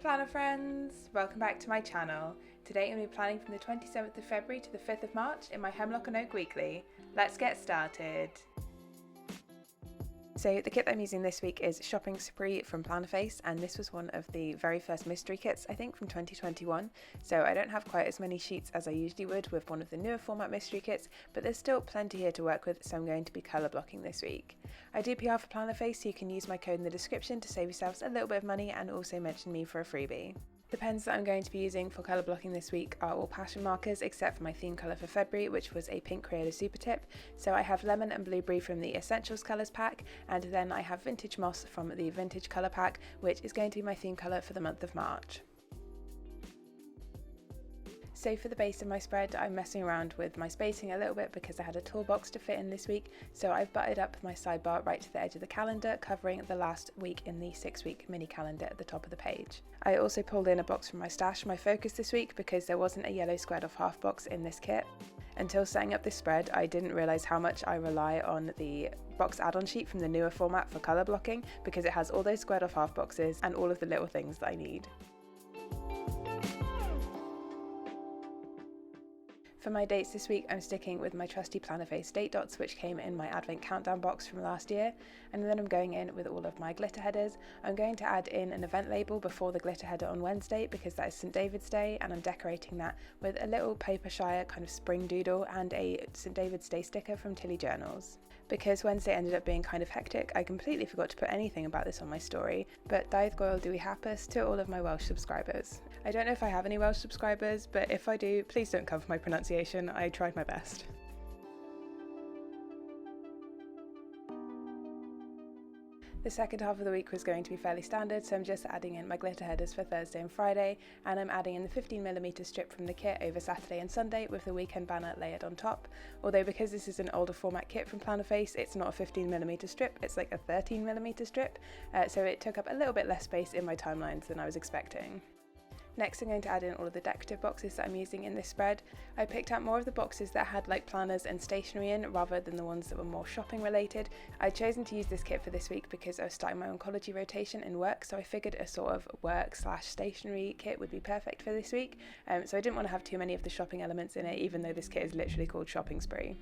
planner friends! Welcome back to my channel. Today I'm going to be planning from the 27th of February to the 5th of March in my Hemlock Oak weekly. Let's get started! So the kit that I'm using this week is Shopping Spree from Plannerface, and this was one of the very first mystery kits, I think, from 2021. So I don't have quite as many sheets as I usually would with one of the newer format mystery kits, but there's still plenty here to work with, so I'm going to be colour blocking this week. I do PR for Plannerface, so you can use my code in the description to save yourselves a little bit of money and also mention me for a freebie. The pens that I'm going to be using for colour blocking this week are all passion markers except for my theme colour for February, which was a pink Crayola super tip. So I have lemon and blueberry from the essentials colours pack, and then I have vintage moss from the vintage colour pack, which is going to be my theme colour for the month of March. So for the base of my spread, I'm messing around with my spacing a little bit because I had a toolbox to fit in this week, so I've butted up my sidebar right to the edge of the calendar, covering the last week in the 6-week mini calendar at the top of the page. I also pulled in a box from my stash for my focus this week because there wasn't a yellow squared off half box in this kit. Until setting up this spread, I didn't realise how much I rely on the box add-on sheet from the newer format for colour blocking because it has all those squared off half boxes and all of the little things that I need. For my dates this week, I'm sticking with my trusty Plannerface date dots, which came in my advent countdown box from last year, and then I'm going in with all of my glitter headers. I'm going to add in an event label before the glitter header on Wednesday because that is St David's Day, and I'm decorating that with a little paper shire kind of spring doodle and a St David's Day sticker from Tilly Journals. Because Wednesday ended up being kind of hectic, I completely forgot to put anything about this on my story, but Daith Goil Dwi Hapus to all of my Welsh subscribers. I don't know if I have any Welsh subscribers, but if I do, please don't come for my pronunciation, I tried my best. The second half of the week was going to be fairly standard, so I'm just adding in my glitter headers for Thursday and Friday, and I'm adding in the 15mm strip from the kit over Saturday and Sunday with the weekend banner layered on top. Although because this is an older format kit from Plannerface, it's not a 15mm strip, it's like a 13mm strip, so it took up a little bit less space in my timelines than I was expecting. Next I'm going to add in all of the decorative boxes that I'm using in this spread. I picked out more of the boxes that had like planners and stationery in rather than the ones that were more shopping related. I'd chosen to use this kit for this week because I was starting my oncology rotation in work, so I figured a sort of work/stationery kit would be perfect for this week, so I didn't want to have too many of the shopping elements in it, even though this kit is literally called Shopping Spree.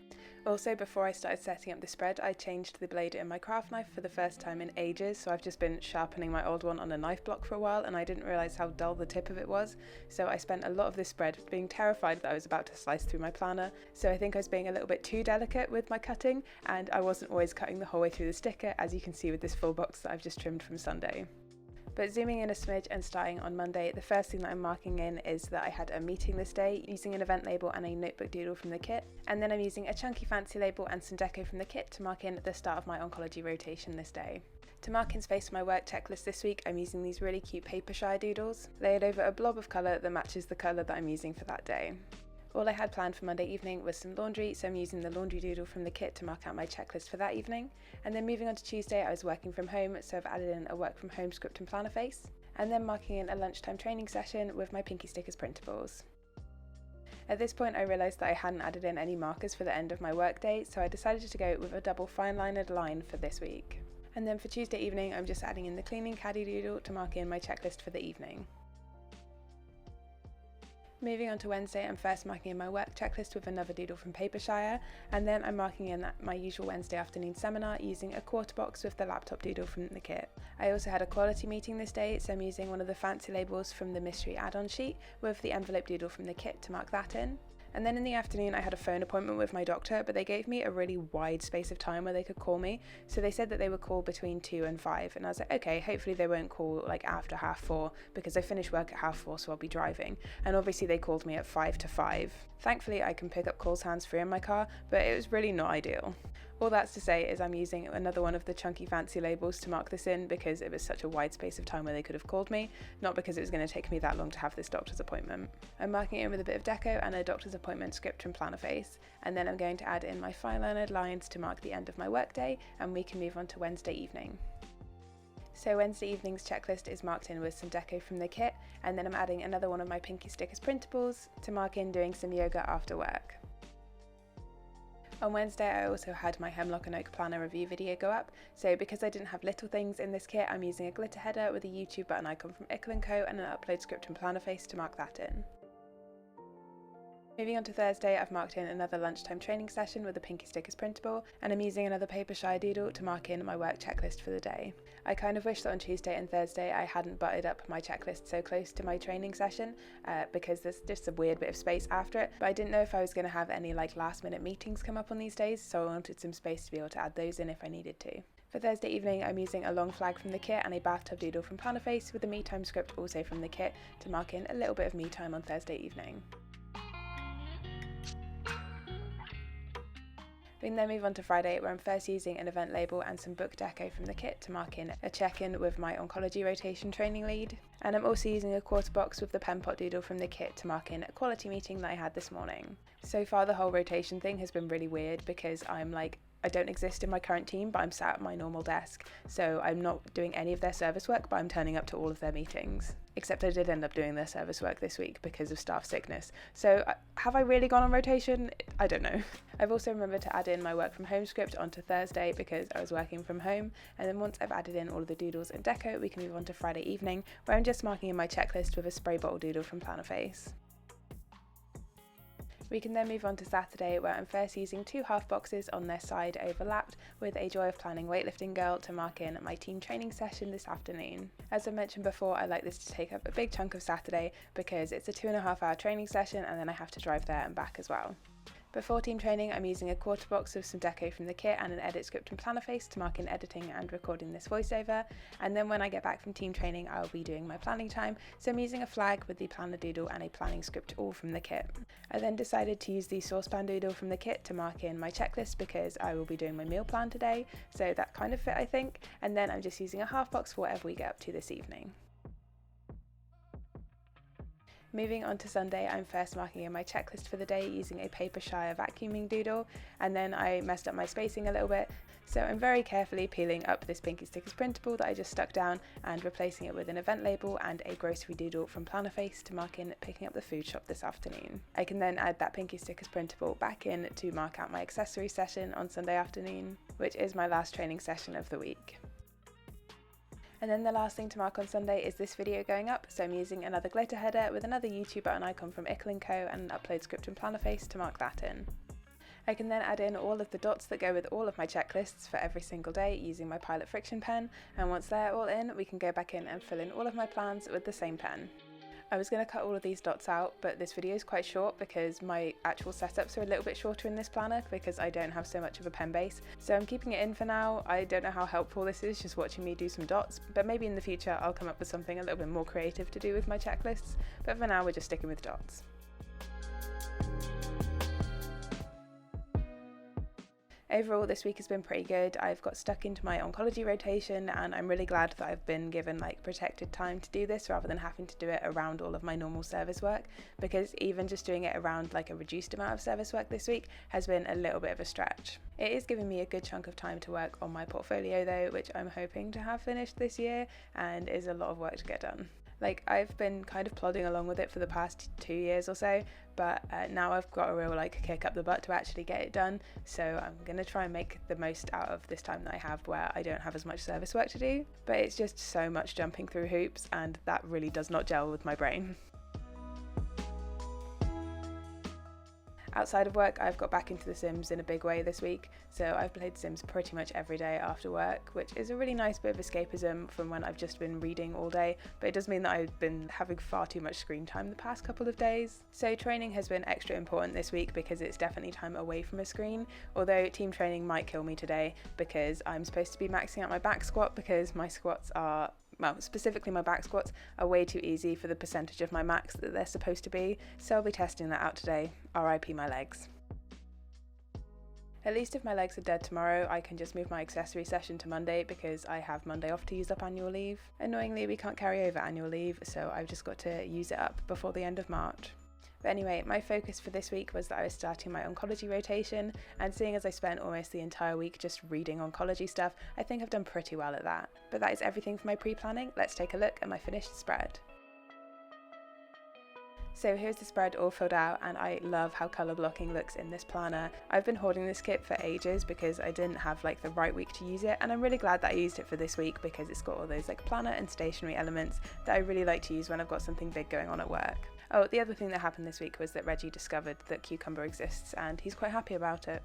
Also, before I started setting up the spread, I changed the blade in my craft knife for the first time in ages, so I've just been sharpening my old one on a knife block for a while, and I didn't realise how dull the tip of it was, so I spent a lot of this spread being terrified that I was about to slice through my planner. So I think I was being a little bit too delicate with my cutting, and I wasn't always cutting the whole way through the sticker, as you can see with this full box that I've just trimmed from Sunday. But zooming in a smidge and starting on Monday, the first thing that I'm marking in is that I had a meeting this day using an event label and a notebook doodle from the kit, and then I'm using a chunky fancy label and some deco from the kit to mark in the start of my oncology rotation this day. To mark in space for my work checklist this week, I'm using these really cute paper shire doodles, layered over a blob of colour that matches the colour that I'm using for that day. All I had planned for Monday evening was some laundry, so I'm using the laundry doodle from the kit to mark out my checklist for that evening. And then moving on to Tuesday, I was working from home, so I've added in a work from home script in Plannerface, and then marking in a lunchtime training session with my Pinky Stickers printables. At this point I realised that I hadn't added in any markers for the end of my workday, so I decided to go with a double fine-linered line for this week. And then for Tuesday evening, I'm just adding in the cleaning caddy doodle to mark in my checklist for the evening. Moving on to Wednesday, I'm first marking in my work checklist with another doodle from Papershire, and then I'm marking in my usual Wednesday afternoon seminar using a quarter box with the laptop doodle from the kit. I also had a quality meeting this day, so I'm using one of the fancy labels from the mystery add-on sheet with the envelope doodle from the kit to mark that in. And then in the afternoon I had a phone appointment with my doctor, but they gave me a really wide space of time where they could call me, so they said that they would call between 2 and 5, and I was like, okay, hopefully they won't call like after 4:30 because I finish work at 4:30, so I'll be driving, and obviously they called me at 5 to 5. Thankfully I can pick up calls hands-free in my car, but it was really not ideal. All that's to say is I'm using another one of the chunky fancy labels to mark this in because it was such a wide space of time where they could have called me, not because it was going to take me that long to have this doctor's appointment. I'm marking it in with a bit of deco and a doctor's appointment script from Plannerface, and then I'm going to add in my fine-linered lines to mark the end of my workday, and we can move on to Wednesday evening. So Wednesday evening's checklist is marked in with some deco from the kit, and then I'm adding another one of my Pinky Stickers printables to mark in doing some yoga after work. On Wednesday I also had my Hemlock Oak planner review video go up, so because I didn't have little things in this kit, I'm using a glitter header with a YouTube button icon from &Co and an upload script from Plannerface to mark that in. Moving on to Thursday, I've marked in another lunchtime training session with a Pinky Stickers printable, and I'm using another paper shire doodle to mark in my work checklist for the day. I kind of wish that on Tuesday and Thursday I hadn't butted up my checklist so close to my training session because there's just a weird bit of space after it, but I didn't know if I was going to have any last minute meetings come up on these days, so I wanted some space to be able to add those in if I needed to. For Thursday evening, I'm using a long flag from the kit and a bathtub doodle from Plannerface with a me time script also from the kit to mark in a little bit of me time on Thursday evening. We can then move on to Friday, where I'm first using an event label and some book deco from the kit to mark in a check-in with my oncology rotation training lead. And I'm also using a quarter box with the pen pot doodle from the kit to mark in a quality meeting that I had this morning. So far the whole rotation thing has been really weird because I don't exist in my current team, but I'm sat at my normal desk, so I'm not doing any of their service work, but I'm turning up to all of their meetings. Except I did end up doing their service work this week because of staff sickness. So have I really gone on rotation? I don't know. I've also remembered to add in my work from home script onto Thursday because I was working from home, and then once I've added in all of the doodles and deco, we can move on to Friday evening, where I'm just marking in my checklist with a spray bottle doodle from Plannerface. We can then move on to Saturday, where I'm first using 2 half boxes on their side overlapped with a Joy of Planning weightlifting girl to mark in my team training session this afternoon. As I mentioned before, I like this to take up a big chunk of Saturday because it's a 2.5 hour training session and then I have to drive there and back as well. Before team training, I'm using a quarter box of some deco from the kit and an edit script from Plannerface to mark in editing and recording this voiceover, and then when I get back from team training I'll be doing my planning time, so I'm using a flag with the planner doodle and a planning script all from the kit. I then decided to use the saucepan doodle from the kit to mark in my checklist because I will be doing my meal plan today, so that kind of fit I think, and then I'm just using a half box for whatever we get up to this evening. Moving on to Sunday, I'm first marking in my checklist for the day using a paper shire vacuuming doodle, and then I messed up my spacing a little bit, so I'm very carefully peeling up this Pinky Stickers printable that I just stuck down and replacing it with an event label and a grocery doodle from Plannerface to mark in picking up the food shop this afternoon. I can then add that Pinky Stickers printable back in to mark out my accessory session on Sunday afternoon, which is my last training session of the week. And then the last thing to mark on Sunday is this video going up, so I'm using another glitter header with another YouTube button icon from &Co and an upload script from Plannerface to mark that in. I can then add in all of the dots that go with all of my checklists for every single day using my Pilot Friction pen, and once they're all in, we can go back in and fill in all of my plans with the same pen. I was going to cut all of these dots out, but this video is quite short because my actual setups are a little bit shorter in this planner because I don't have so much of a pen base. So I'm keeping it in for now. I don't know how helpful this is, just watching me do some dots, but maybe in the future I'll come up with something a little bit more creative to do with my checklists. But for now we're just sticking with dots. Overall, this week has been pretty good. I've got stuck into my oncology rotation and I'm really glad that I've been given protected time to do this rather than having to do it around all of my normal service work, because even just doing it around a reduced amount of service work this week has been a little bit of a stretch. It is giving me a good chunk of time to work on my portfolio though, which I'm hoping to have finished this year and is a lot of work to get done. I've been kind of plodding along with it for the past 2 years or so, but now I've got a real kick up the butt to actually get it done, so I'm going to try and make the most out of this time that I have where I don't have as much service work to do, but it's just so much jumping through hoops and that really does not gel with my brain. Outside of work, I've got back into The Sims in a big way this week, so I've played Sims pretty much every day after work, which is a really nice bit of escapism from when I've just been reading all day, but it does mean that I've been having far too much screen time the past couple of days. So training has been extra important this week because it's definitely time away from a screen, although team training might kill me today because I'm supposed to be maxing out my back squat because my squats are, well, specifically my back squats are way too easy for the percentage of my max that they're supposed to be, so I'll be testing that out today. RIP my legs. At least if my legs are dead tomorrow, I can just move my accessory session to Monday because I have Monday off to use up annual leave. Annoyingly, we can't carry over annual leave, so I've just got to use it up before the end of March. But anyway, my focus for this week was that I was starting my oncology rotation, and seeing as I spent almost the entire week just reading oncology stuff, I think I've done pretty well at that. But that is everything for my pre-planning. Let's take a look at my finished spread. So here's the spread all filled out, and I love how colour blocking looks in this planner. I've been hoarding this kit for ages because I didn't have like the right week to use it, and I'm really glad that I used it for this week because it's got all those like planner and stationery elements that I really like to use when I've got something big going on at work. Oh, the other thing that happened this week was that Reggie discovered that cucumber exists, and he's quite happy about it.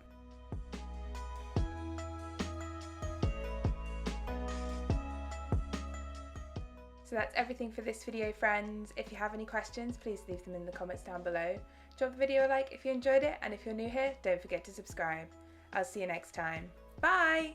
So that's everything for this video, friends. If you have any questions, please leave them in the comments down below. Drop the video a like if you enjoyed it, and if you're new here, don't forget to subscribe. I'll see you next time. Bye!